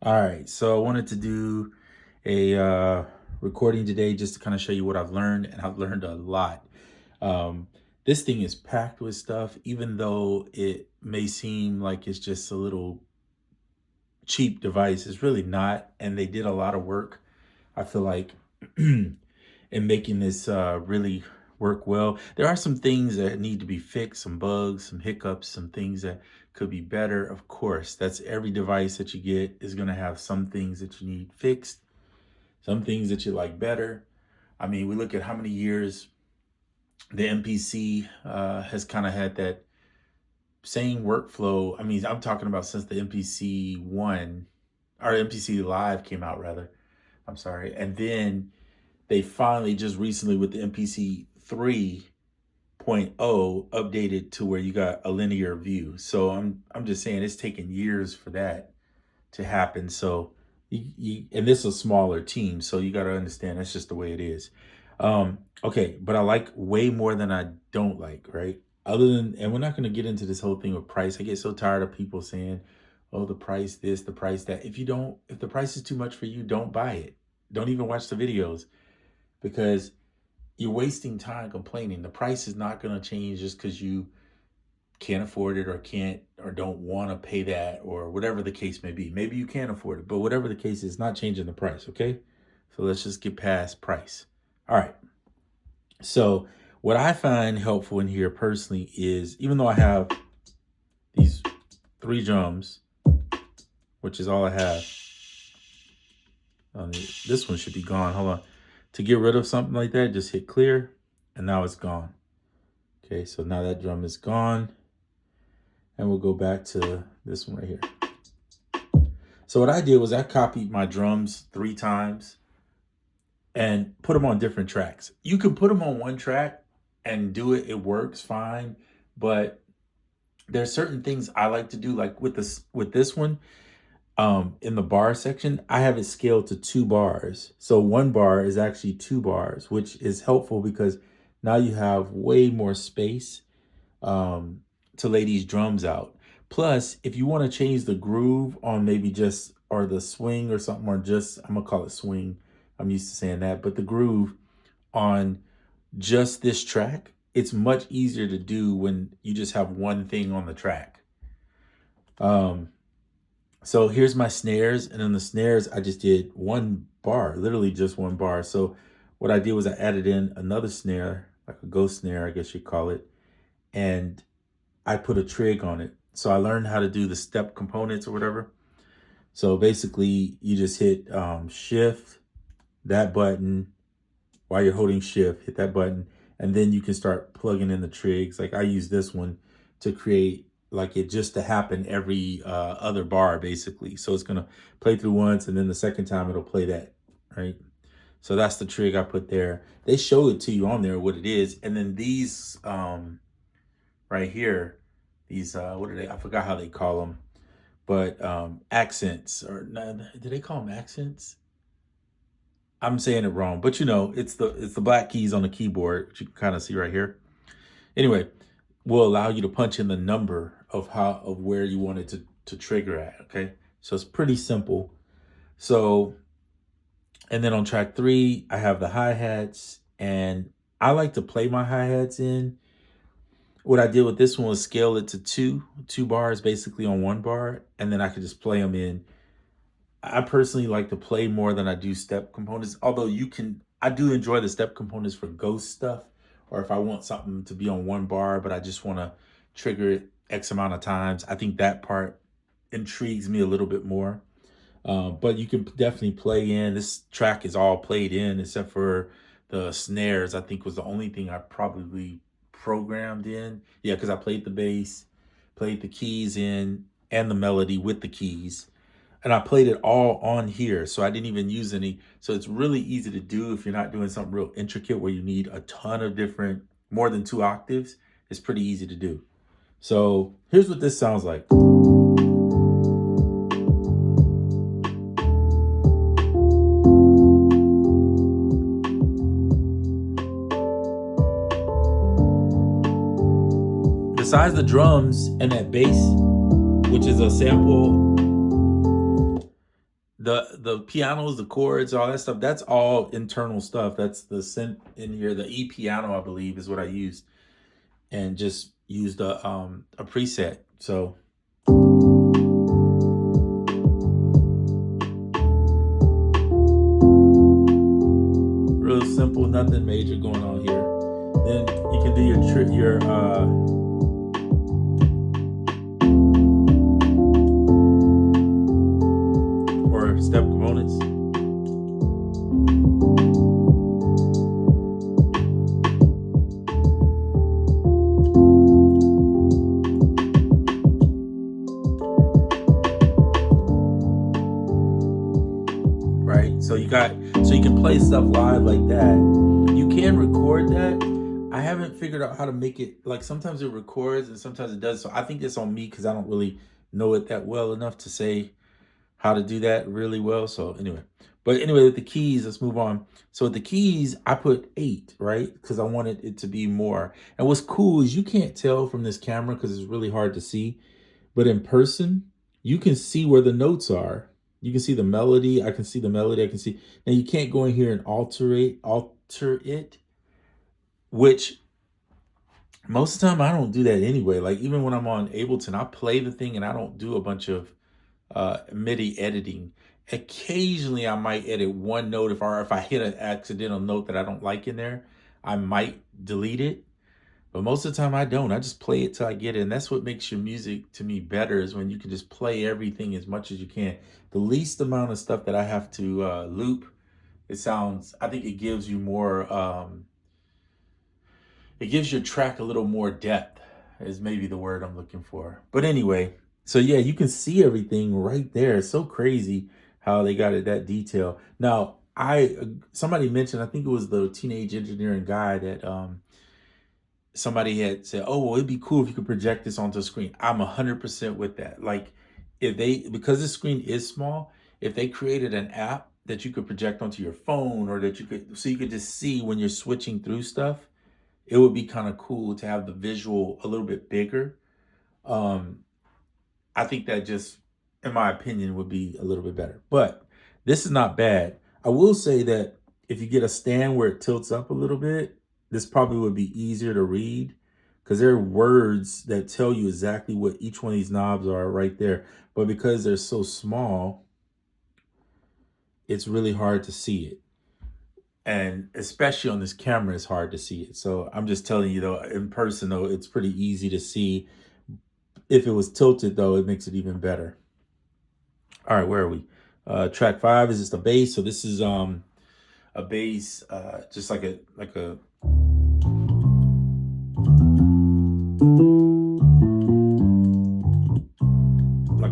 All right, so I wanted to do a recording today just to kind of show you what I've learned, and I've learned a lot. Um, this thing is packed with stuff, even though it may seem like it's just a little cheap device. It's really not, and they did a lot of work. I feel like in making this really work well. There are some things that need to be fixed, some bugs, some hiccups, some things that could be better. Of course, that's every device that you get is going to have some things that you need fixed, some things that you like better. I mean, we look at how many years the MPC has kind of had that same workflow. I mean, I'm talking about since the MPC 1 or MPC Live came out, rather. I'm sorry. And then they finally just recently with the MPC 3.0 updated to where you got a linear view. So I'm just saying it's taken years for that to happen. So and this is a smaller team, so you got to understand that's just the way it is. Okay, but I like way more than I don't like, right? Other than, and we're not going to get into this whole thing with price. I get so tired of people saying, "Oh, the price this, the price that." If the price is too much for you, don't buy it. Don't even watch the videos because you're wasting time complaining. The price is not going to change just because you can't afford it or can't or don't want to pay that or whatever the case may be. Maybe you can't afford it, but whatever the case is, not changing the price. Okay. So let's just get past price. All right. So what I find helpful in here personally is even though I have these 3 drums, which is all I have, this one should be gone. Hold on. To get rid of something like that, just hit clear and now it's gone. Okay, so now that drum is gone. And we'll go back to this one right here. So what I did was I copied my drums 3 times and put them on different tracks. You can put them on one track and do it. It works fine. But there's certain things I like to do, like with this one, in the bar section, I have it scaled to 2 bars. So 1 bar is actually 2 bars, which is helpful because now you have way more space to lay these drums out. Plus, if you want to change the groove on maybe just, or the swing or something, or just, I'm going to call it swing. I'm used to saying that, but the groove on just this track, it's much easier to do when you just have one thing on the track. So here's my snares, and in the snares, I just did 1 bar, literally just 1 bar. So what I did was I added in another snare, like a ghost snare, I guess you'd call it, and I put a trig on it. So I learned how to do the step components or whatever. So basically you just hit shift, that button, while you're holding shift, hit that button, and then you can start plugging in the trigs. Like I use this one to create like it just to happen every other bar basically. So it's gonna play through once and then the second time it'll play that, right? So that's the trig I put there. They show it to you on there what it is. And then these right here, these what are they? I forgot how they call them, but accents, or do they call them accents? I'm saying it wrong, but it's the black keys on the keyboard, which you can kind of see right here. Anyway, will allow you to punch in the number of where you want it to trigger at. Okay, so it's pretty simple. So, and then on track 3, I have the hi-hats, and I like to play my hi-hats in. What I did with this one was scale it to two bars basically on 1 bar, and then I could just play them in. I personally like to play more than I do step components, although I do enjoy the step components for ghost stuff, or if I want something to be on 1 bar, but I just want to trigger it X amount of times. I think that part intrigues me a little bit more. But you can definitely play in. This track is all played in except for the snares. I think was the only thing I probably programmed in. Yeah, because I played the bass, played the keys in, and the melody with the keys. And I played it all on here. So I didn't even use any. So it's really easy to do if you're not doing something real intricate where you need a ton of different, more than 2 octaves. It's pretty easy to do. So here's what this sounds like. Besides the drums and that bass, which is a sample, The pianos, the chords, all that stuff, that's all internal stuff. That's the synth in here. The E piano, I believe, is what I used, and just used a preset. So real simple, nothing major going on here. Then you can do your or step components. Right? So you can play stuff live like that. You can record that. I haven't figured out how to make it, like sometimes it records and sometimes it does. So I think it's on me because I don't really know it that well enough to say how to do that really well. So anyway, with the keys, let's move on. So with the keys, I put 8, right? Because I wanted it to be more. And what's cool is you can't tell from this camera because it's really hard to see. But in person, you can see where the notes are. You can see the melody. I can see the melody. I can see. Now you can't go in here and alter it, which most of the time I don't do that anyway. Like even when I'm on Ableton, I play the thing and I don't do a bunch of MIDI editing. Occasionally I might edit one note if I hit an accidental note that I don't like in there, I might delete it. But most of the time I don't. I just play it till I get it. And that's what makes your music to me better, is when you can just play everything as much as you can. The least amount of stuff that I have to loop, I think it gives you more, it gives your track a little more depth, is maybe the word I'm looking for. But anyway, so yeah, you can see everything right there. It's so crazy how they got it that detail. Now, somebody mentioned, I think it was the Teenage Engineering guy, that somebody had said, "Oh, well, it'd be cool if you could project this onto a screen." I'm 100% with that. Like, because this screen is small, if they created an app that you could project onto your phone, or that so you could just see when you're switching through stuff, it would be kind of cool to have the visual a little bit bigger. Um, I think that just, in my opinion, would be a little bit better. But this is not bad. I will say that if you get a stand where it tilts up a little bit, this probably would be easier to read, because there are words that tell you exactly what each one of these knobs are right there. But because they're so small, it's really hard to see it. And especially on this camera, it's hard to see it. So I'm just telling you, though, in person, though, it's pretty easy to see. If it was tilted, though, it makes it even better. All right, where are we? Track 5 is just a bass. So this is a bass, just like a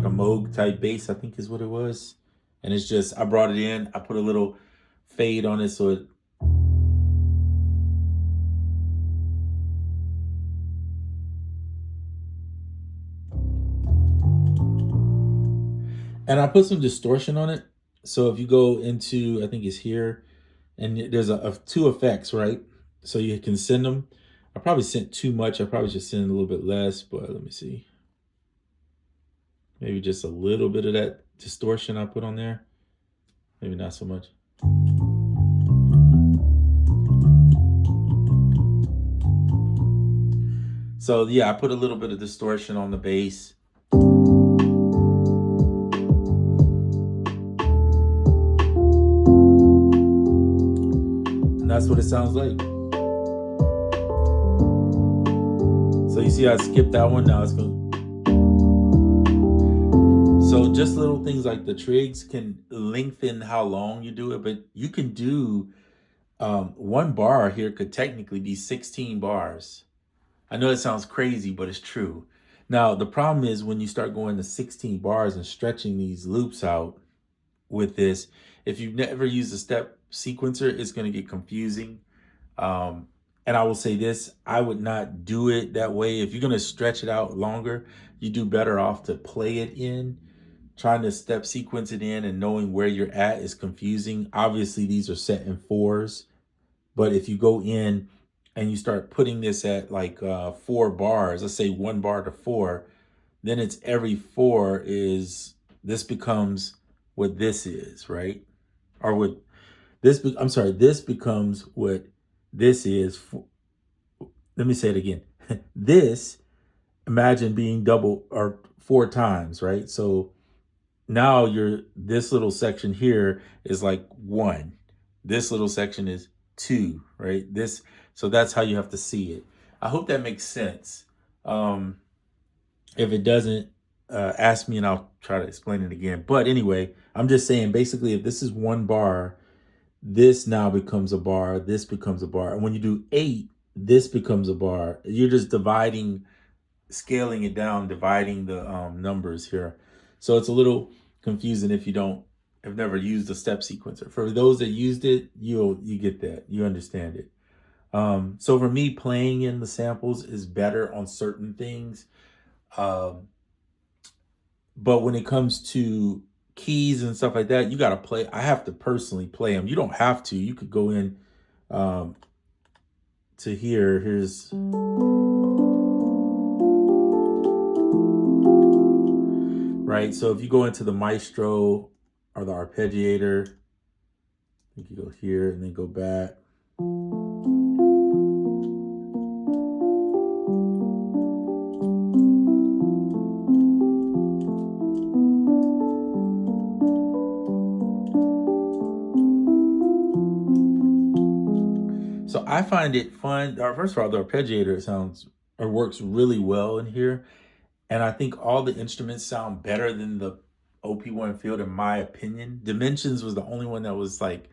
Moog type bass, I think is what it was. And it's just, I brought it in, I put a little fade on it so it, and I put some distortion on it. So if you go into, I think it's here, and there's two effects, right? So you can send them. I probably sent too much. I probably should send a little bit less, but let me see. Maybe just a little bit of that distortion I put on there. Maybe not so much. So yeah, I put a little bit of distortion on the bass. And that's what it sounds like. So you see how I skipped that one? Now it's going. So just little things like the trigs can lengthen how long you do it, but you can do, one bar here could technically be 16 bars. I know it sounds crazy, but it's true. Now, the problem is when you start going to 16 bars and stretching these loops out with this, if you've never used a step sequencer, it's going to get confusing. And I will say this, I would not do it that way. If you're going to stretch it out longer, you do better off to play it in. Trying to step sequence it in and knowing where you're at is confusing. Obviously, these are set in 4s. But if you go in and you start putting this at like 4 bars, let's say 1 bar to 4, then it's every 4 is, this becomes what this is, right? Or what this, I'm sorry, this becomes what this is. Let me say it again. This, imagine being double or 4 times, right? So now this little section here is like 1. This little section is 2, right? So that's how you have to see it. I hope that makes sense. If it doesn't, ask me and I'll try to explain it again. But anyway, I'm just saying, basically, if this is 1 bar, this now becomes a bar, this becomes a bar. And when you do 8, this becomes a bar. You're just scaling it down, dividing the numbers here. So it's a little confusing if you have never used a step sequencer. For those that used it, you get that. You understand it. So for me, playing in the samples is better on certain things. But when it comes to keys and stuff like that, you got to play. I have to personally play them. You don't have to. You could go in to here. Here's right. So if you go into the maestro or the arpeggiator, I think you go here and then go back. So I find it fun. First of all, the arpeggiator works really well in here. And I think all the instruments sound better than the OP1 Field, in my opinion. Dimensions was the only one that was like,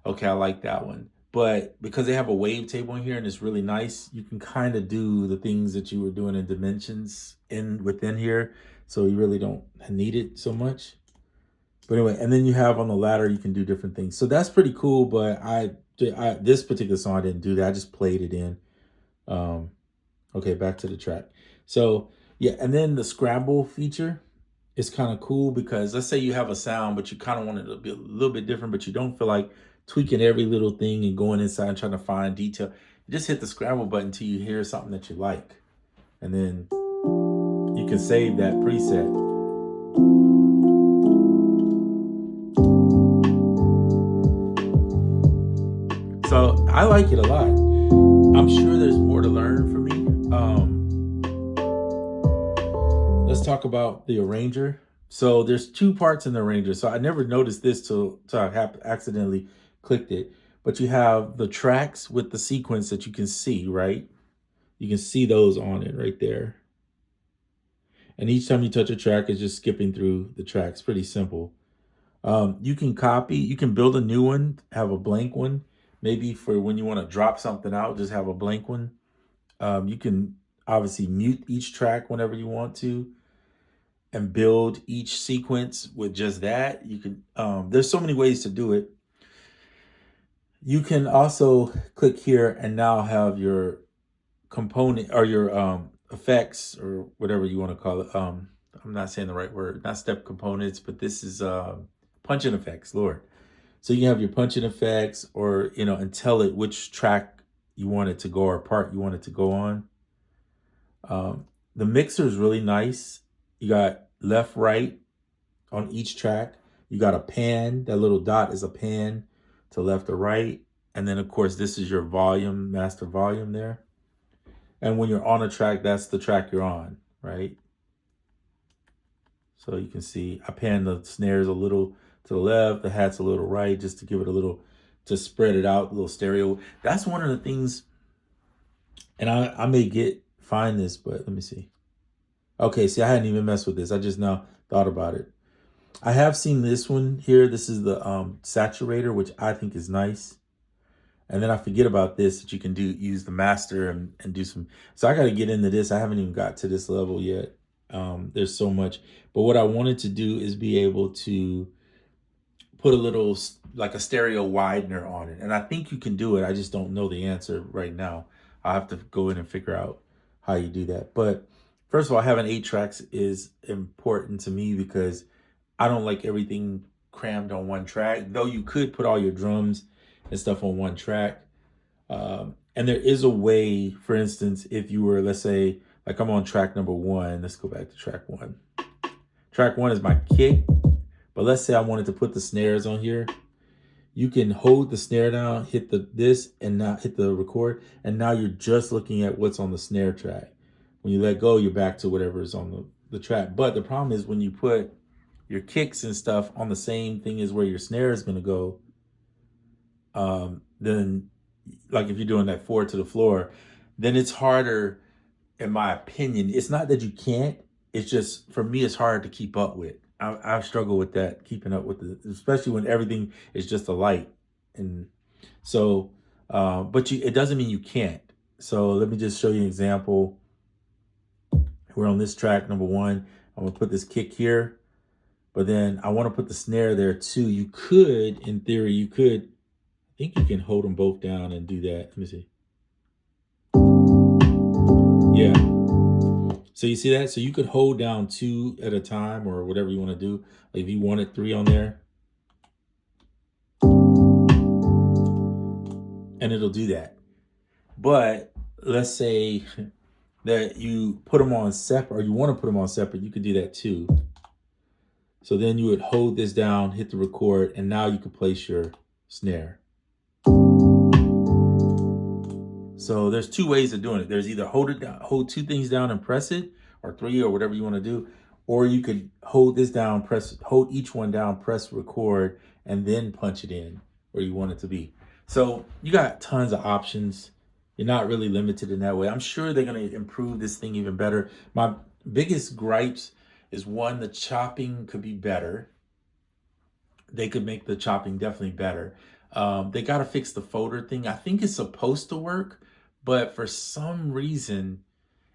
okay, I like that one. But because they have a wavetable in here and it's really nice, you can kind of do the things that you were doing in Dimensions within here. So you really don't need it so much. But anyway, and then you have on the ladder, you can do different things. So that's pretty cool. But this particular song, I didn't do that. I just played it in. Okay, back to the track. So yeah, and then the scramble feature is kind of cool because let's say you have a sound, but you kind of want it to be a little bit different, but you don't feel like tweaking every little thing and going inside and trying to find detail. You just hit the scramble button until you hear something that you like. And then you can save that preset. So I like it a lot. I'm sure there's more to learn for me. Let's talk about the arranger. So there's 2 parts in the arranger. So I never noticed this till I accidentally clicked it. But you have the tracks with the sequence that you can see, right? You can see those on it right there. And each time you touch a track, it's just skipping through the tracks. Pretty simple. You can build a new one, have a blank one. Maybe for when you want to drop something out, just have a blank one. You can obviously mute each track whenever you want to and build each sequence with just that. You can, there's so many ways to do it. You can also click here and now have your component or your effects or whatever you want to call it. I'm not saying the right word, not step components, but this is punch-in effects, Lord. So you have your punch-in effects or, and tell it which track you want it to go or part you want it to go on. The mixer is really nice. You got left, right on each track. You got a pan. That little dot is a pan to left or right. And then, of course, this is your volume, master volume there. And when you're on a track, that's the track you're on, right? So you can see I pan the snares a little to the left, the hat's a little right, just to give it a little, to spread it out, a little stereo. That's one of the things, and I may find this, but let me see. Okay, see, I hadn't even messed with this. I just now thought about it. I have seen this one here. This is the saturator, which I think is nice. And then I forget about this, that you can use the master and do some. So I got to get into this. I haven't even got to this level yet. There's so much. But what I wanted to do is be able to put a little, like a stereo widener on it. And I think you can do it. I just don't know the answer right now. I'll have to go in and figure out how you do that. But first of all, having 8 tracks is important to me because I don't like everything crammed on one track, though you could put all your drums and stuff on one track. And there is a way, for instance, if you were, let's say, like I'm on track number 1. Let's go back to track 1. Track 1 is my kick, But let's say I wanted to put the snares on here. You can hold the snare down, hit this, and now hit the record, and now you're just looking at what's on the snare track. When you let go, you're back to whatever is on the track. But the problem is when you put your kicks and stuff on the same thing as where your snare is going to go, then like if you're doing that forward to the floor, then it's harder, in my opinion. It's not that you can't, it's just, for me, it's hard to keep up with. I struggle with that, keeping up with it, especially when everything is just a light. And so, but it doesn't mean you can't. So let me just show you an example. We're on this track, number 1. I'm gonna put this kick here, but then I wanna put the snare there too. You could, in theory, I think you can hold them both down and do that. Let me see. Yeah. So you see that? So you could hold down 2 at a time or whatever you want to do. Like if you wanted 3 on there. And it'll do that. But let's say that you put them on separate, or you want to put them on separate, you could do that too. So then you would hold this down, hit the record, and now you could place your snare. So there's 2 ways of doing it. There's either hold 2 things down and press it, or 3, or whatever you want to do. Or you could hold this down, hold each one down, press record, and then punch it in where you want it to be. So you got tons of options. You're not really limited in that way. I'm sure they're going to improve this thing even better. My biggest gripes is, 1, the chopping could be better. They could make the chopping definitely better. They got to fix the folder thing. I think it's supposed to work, but for some reason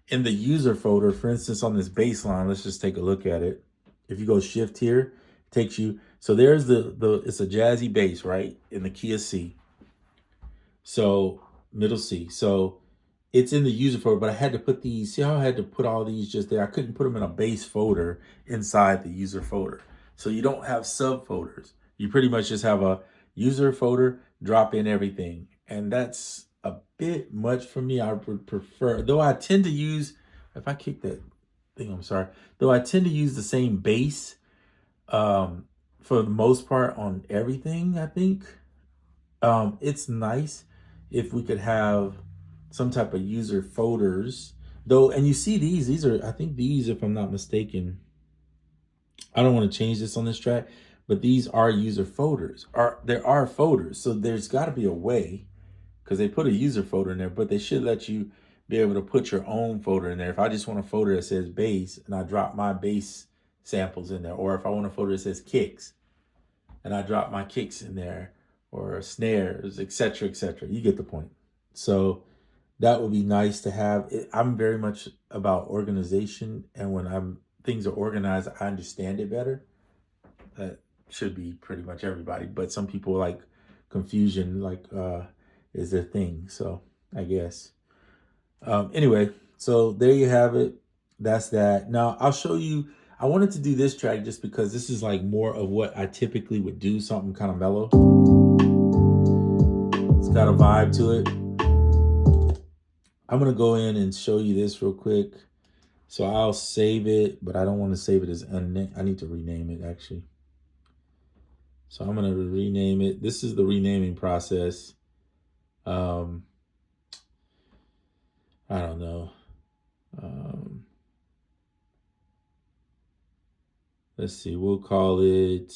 in the user folder, for instance, on this bass line, let's just take a look at it. If you go shift here, it takes you, so there's it's a jazzy bass, right? In the key of C. So middle C. So it's in the user folder, but I had to put these, see how I had to put all these just there? I couldn't put them in a bass folder inside the user folder. So you don't have subfolders. You pretty much just have a user folder, drop in everything. And that's a bit much for me. I would prefer, though I tend to use, if I kick that thing, I'm sorry, though I tend to use the same bass for the most part on everything, I think. It's nice if we could have some type of user folders, though. And you see these are, I think these, if I'm not mistaken, I don't want to change this on this track, but these are user folders. There are folders, so there's got to be a way, because they put a user folder in there, but they should let you be able to put your own folder in there. If I just want a folder that says bass and I drop my bass samples in there, or if I want a folder that says kicks and I drop my kicks in there, or snares, etc., etc. You get the point. So that would be nice to have. I'm very much about organization, and when things are organized, I understand it better. That should be pretty much everybody, but some people like confusion, like is their thing. So I guess. Anyway, so there you have it. That's that. Now I'll show you. I wanted to do this track just because this is like more of what I typically would do, something kind of mellow. It's got a vibe to it. I'm going to go in and show you this real quick. So I'll save it, but I don't want to save it as I need to rename it actually. So I'm going to rename it. This is the renaming process. I don't know. Let's see, we'll call it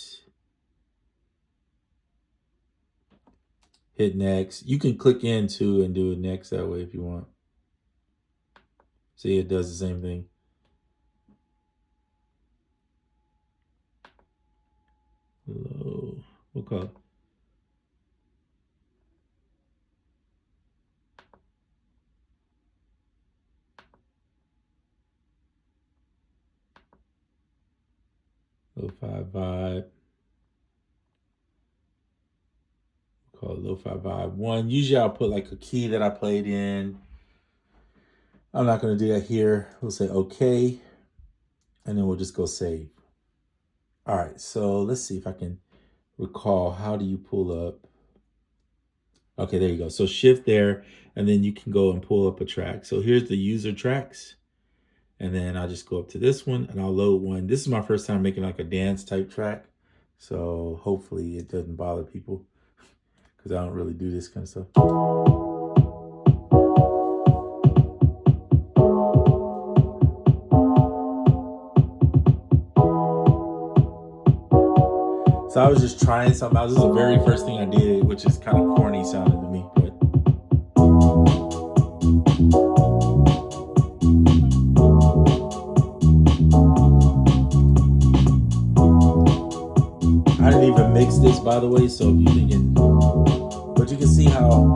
hit next. You can click into and do it next that way if you want. See, it does the same thing. Low, we'll call it. Lo-fi vibe. Call it Lo-fi vibe 1. Usually I'll put like a key that I played in. I'm not going to do that here. We'll say okay, and then we'll just go save. All right, so let's see if I can recall. How do you pull up? Okay, there you go. So shift there, and then you can go and pull up a track. So here's the user tracks. And then I'll just go up to this one and I'll load one. This is my first time making like a dance type track. So hopefully it doesn't bother people because I don't really do this kind of stuff. So I was just trying something out. This is the very first thing I did, which is kind of corny sounding to me, but I didn't even mix this, by the way. So if you're thinking, but you can see how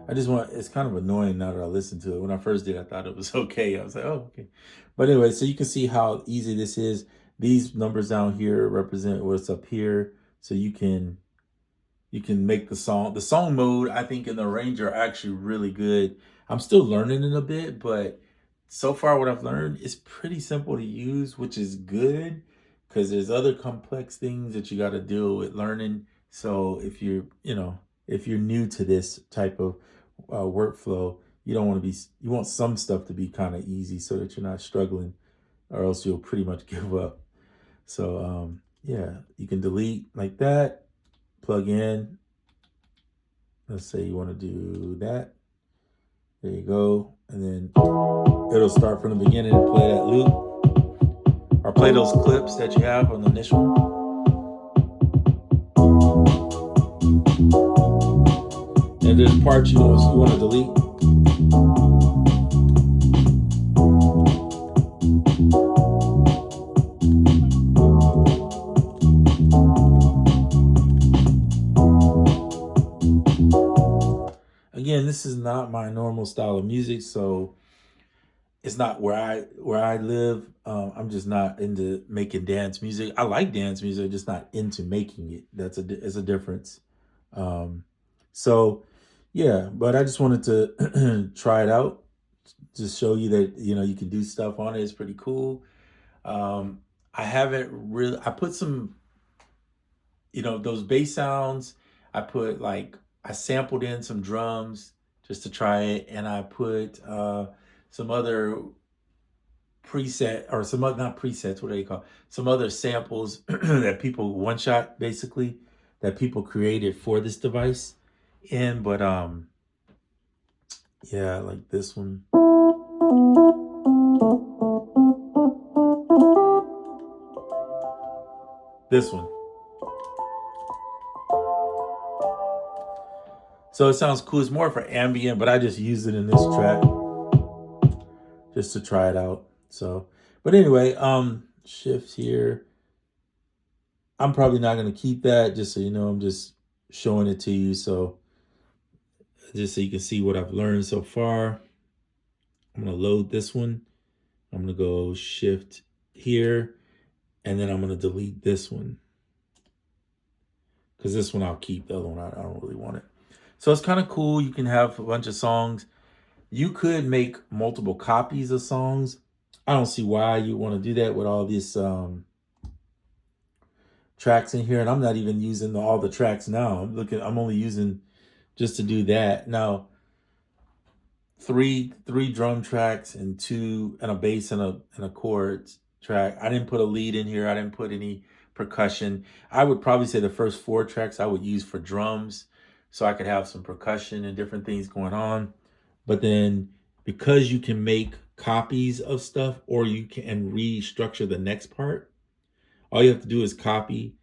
I just want. It's kind of annoying now that I listen to it. When I first did, I thought it was okay. I was like, oh, okay. But anyway, so you can see how easy this is. These numbers down here represent what's up here, so you can make the song. The song mode, I think, in the arranger are actually really good. I'm still learning it a bit, but so far what I've learned is pretty simple to use, which is good because there's other complex things that you got to deal with learning. So if you're new to this type of workflow, you don't want to be, you want some stuff to be kind of easy so that you're not struggling, or else you'll pretty much give up. So yeah, you can delete like that, plug in. Let's say you want to do that. There you go. And then it'll start from the beginning and play that loop, or play those clips that you have on the initial one. And there's parts you want to delete. Again, this is not my normal style of music, so it's not where I live. I'm just not into making dance music. I like dance music, just not into making it. It's a difference. Um, so yeah, but I just wanted to try it out, just show you that you can do stuff on it. It's pretty cool. Um, I haven't really. I put some those bass sounds. I sampled in some drums just to try it, and I put some other preset, or some other, not presets, what do you call, some other samples that people one shot basically, that people created for this device. And but yeah, like this one. This one. So it sounds cool. It's more for ambient, but I just use it in this track just to try it out. So, but anyway, shift here. I'm probably not going to keep that, just so you know. I'm just showing it to you, so just so you can see what I've learned so far. I'm going to load this one. I'm going to go shift here, and then I'm going to delete this one, because this one I'll keep. The other one, I don't really want it. So it's kind of cool. You can have a bunch of songs. You could make multiple copies of songs. I don't see why you want to do that with all these tracks in here. And I'm not even using all the tracks now. I'm only using just to do that. Now, three drum tracks and a bass and a chords track. I didn't put a lead in here. I didn't put any percussion. I would probably say the first 4 tracks I would use for drums, so I could have some percussion and different things going on. But then, because you can make copies of stuff, or you can restructure the next part, all you have to do is copy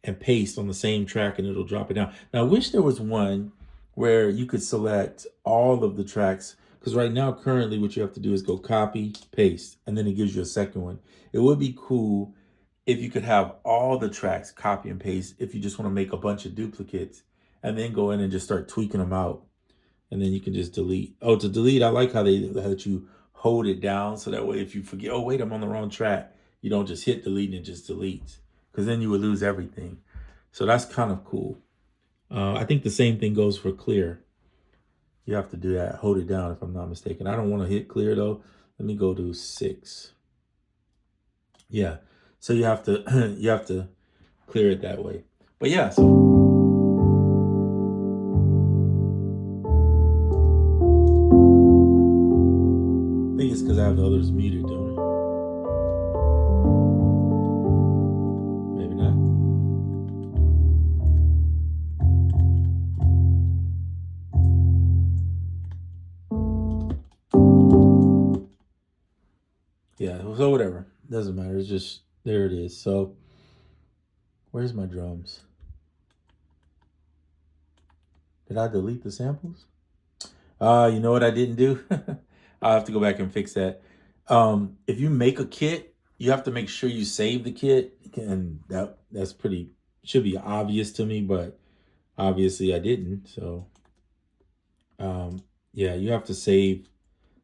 and paste on the same track, and it'll drop it down. Now, I wish there was one where you could select all of the tracks, because right now, currently, what you have to do is go copy, paste, and then it gives you a second one. It would be cool if you could have all the tracks copy and paste, if you just want to make a bunch of duplicates, and then go in and just start tweaking them out. And then you can just delete. Oh, to delete, I like how they let you hold it down, so that way if you forget, oh wait, I'm on the wrong track, you don't just hit delete and it just deletes, because then you would lose everything. So that's kind of cool. I think the same thing goes for clear. You have to do that, hold it down, if I'm not mistaken. I don't want to hit clear though. Let me go to 6. Yeah. So you have to you have to clear it that way. But yeah, so I think it's because I have the others muted, don't I? So whatever, doesn't matter. It's just there it is. So where's my drums? Did I delete the samples? You know what I didn't do? I'll have to go back and fix that. If you make a kit, you have to make sure you save the kit, and that's pretty should be obvious to me, but obviously I didn't. So yeah, you have to save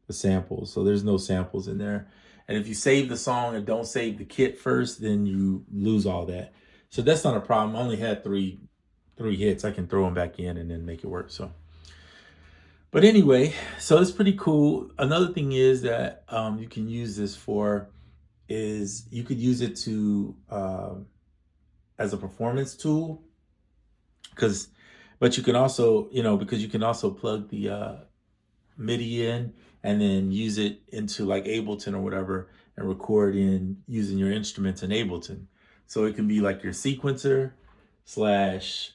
the samples. So there's no samples in there. And if you save the song and don't save the kit first, then you lose all that. So that's not a problem. I only had three hits. I can throw them back in and then make it work. So, but anyway, so it's pretty cool. Another thing is that you can use this for is you could use it to as a performance tool because, but you can also because you can also plug the MIDI in and then use it into like Ableton or whatever and record in using your instruments in Ableton. So it can be like your sequencer slash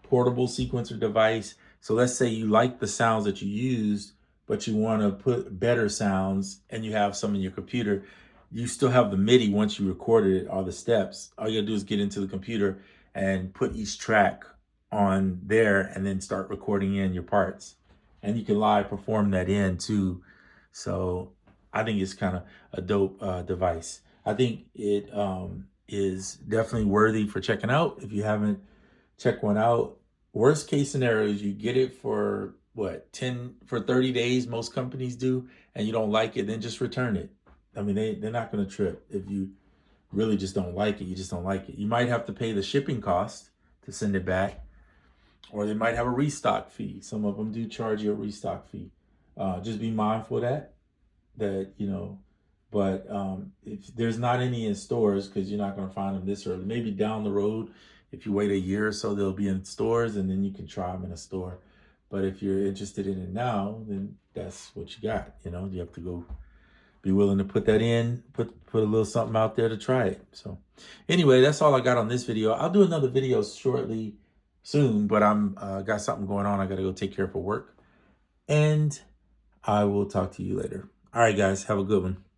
portable sequencer device. So let's say you like the sounds that you used, but you want to put better sounds and you have some in your computer. You still have the MIDI once you recorded it, all the steps. All you gotta do is get into the computer and put each track on there and then start recording in your parts. And you can live perform that in too. So I think it's kind of a dope device. I think it is definitely worthy for checking out. If you haven't checked one out, worst case scenario is you get it for what, 30 days, most companies do, and you don't like it, then just return it. I mean, they're not going to trip. If you really just don't like it, you just don't like it. You might have to pay the shipping cost to send it back, or they might have a restock fee. Some of them do charge you a restock fee. Just be mindful of that, but if there's not any in stores, because you're not going to find them this early, maybe down the road, if you wait a year or so, they'll be in stores and then you can try them in a store. But if you're interested in it now, then that's what you got. You have to go be willing to put that in, put a little something out there to try it. So anyway, that's all I got on this video. I'll do another video shortly soon, but I'm got something going on I got to go take care of for work. And I will talk to you later. All right, guys, have a good one.